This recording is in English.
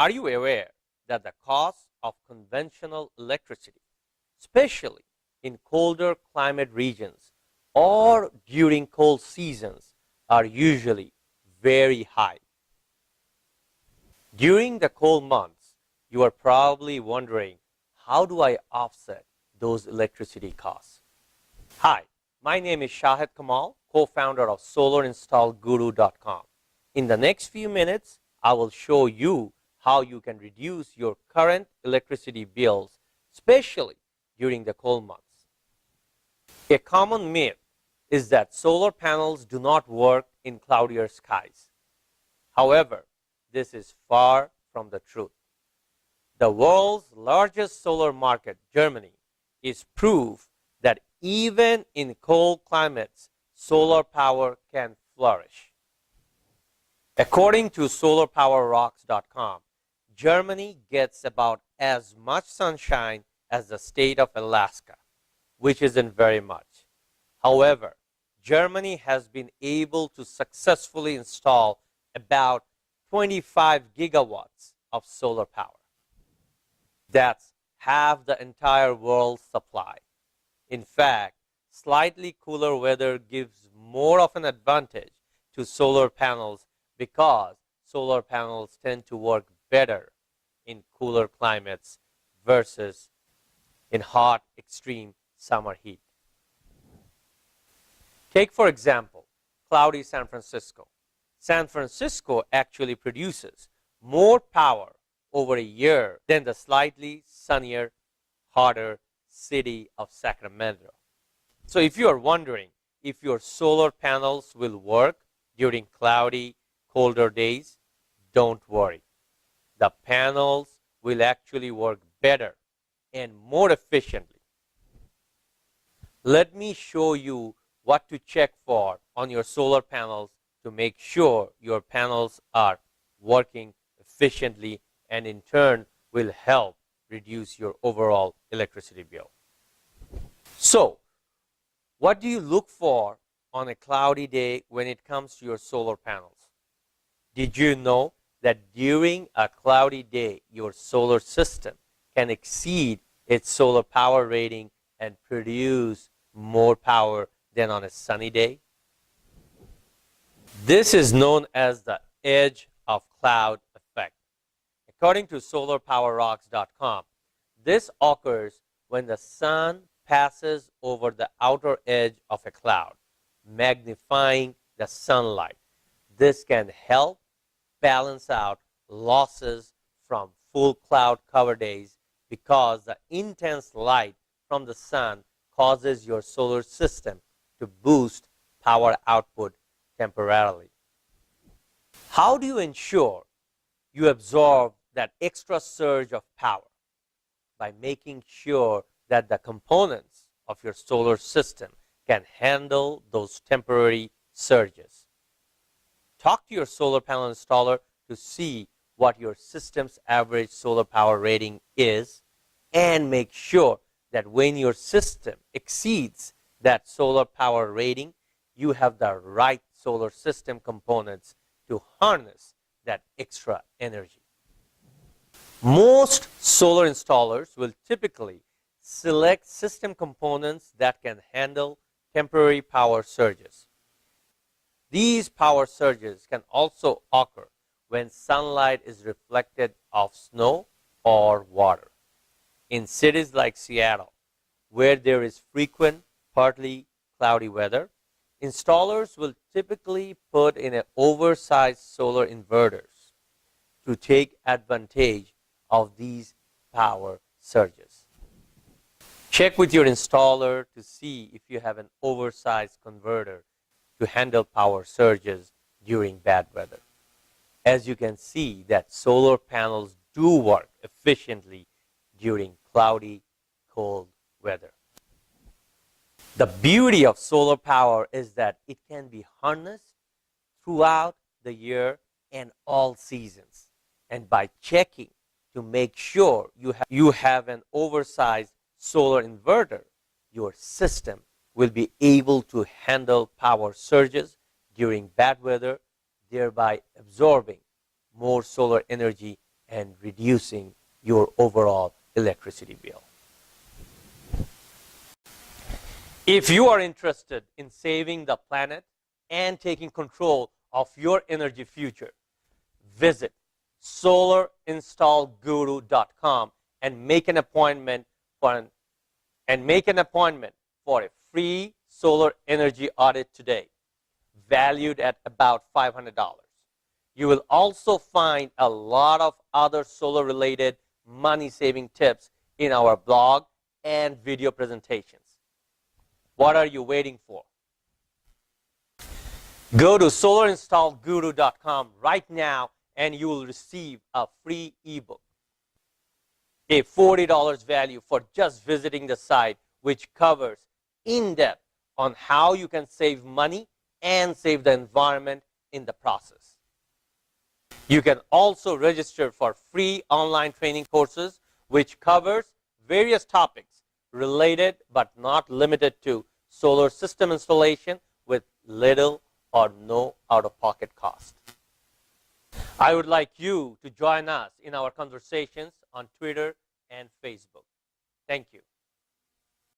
Are you aware that the cost of conventional electricity, especially in colder climate regions or during cold seasons, are usually very high? During the cold months, you are probably wondering, how do I offset those electricity costs? Hi, my name is Shahed Kamal, co-founder of solarinstallguru.com. In the next few minutes, I will show you how you can reduce your current electricity bills, especially during the cold months. A common myth is that solar panels do not work in cloudier skies. However, this is far from the truth. The world's largest solar market, Germany, is proof that even in cold climates, solar power can flourish. According to solarpowerrocks.com, Germany gets about as much sunshine as the state of Alaska, which isn't very much. However, Germany has been able to successfully install about 25 gigawatts of solar power. That's half the entire world's supply. In fact, slightly cooler weather gives more of an advantage to solar panels because solar panels tend to work better in cooler climates versus in hot, extreme summer heat. Take, for example, cloudy San Francisco. San Francisco actually produces more power over a year than the slightly sunnier, hotter city of Sacramento. So if you are wondering if your solar panels will work during cloudy, colder days, don't worry. The panels will actually work better and more efficiently. Let me show you what to check for on your solar panels to make sure your panels are working efficiently and in turn will help reduce your overall electricity bill. So, what do you look for on a cloudy day when it comes to your solar panels? Did you know that during a cloudy day, your solar system can exceed its solar power rating and produce more power than on a sunny day? This is known as the edge of cloud effect. According to solarpowerrocks.com, this occurs when the sun passes over the outer edge of a cloud, magnifying the sunlight. This can help balance out losses from full cloud cover days because the intense light from the sun causes your solar system to boost power output temporarily. How do you ensure you absorb that extra surge of power? By making sure that the components of your solar system can handle those temporary surges. Talk to your solar panel installer to see what your system's average solar power rating is and make sure that when your system exceeds that solar power rating, you have the right solar system components to harness that extra energy. Most solar installers will typically select system components that can handle temporary power surges. These power surges can also occur when sunlight is reflected off snow or water. In cities like Seattle, where there is frequent, partly cloudy weather, installers will typically put in an oversized solar inverters to take advantage of these power surges. Check with your installer to see if you have an oversized converter to handle power surges during bad weather. As you can see, that solar panels do work efficiently during cloudy, cold weather. The beauty of solar power is that it can be harnessed throughout the year and all seasons. And by checking to make sure you have an oversized solar inverter, your system will be able to handle power surges during bad weather, thereby absorbing more solar energy and reducing your overall electricity bill. If you are interested in saving the planet and taking control of your energy future, visit solarinstallguru.com and make an appointment for a free solar energy audit today, valued at about $500. You will also find a lot of other solar-related money-saving tips in our blog and video presentations. What are you waiting for? Go to solarinstallguru.com right now and you will receive a free ebook, a $40 value for just visiting the site, which covers in-depth on how you can save money and save the environment in the process. You can also register for free online training courses, which covers various topics related but not limited to solar system installation with little or no out-of-pocket cost. I would like you to join us in our conversations on Twitter and Facebook. Thank you.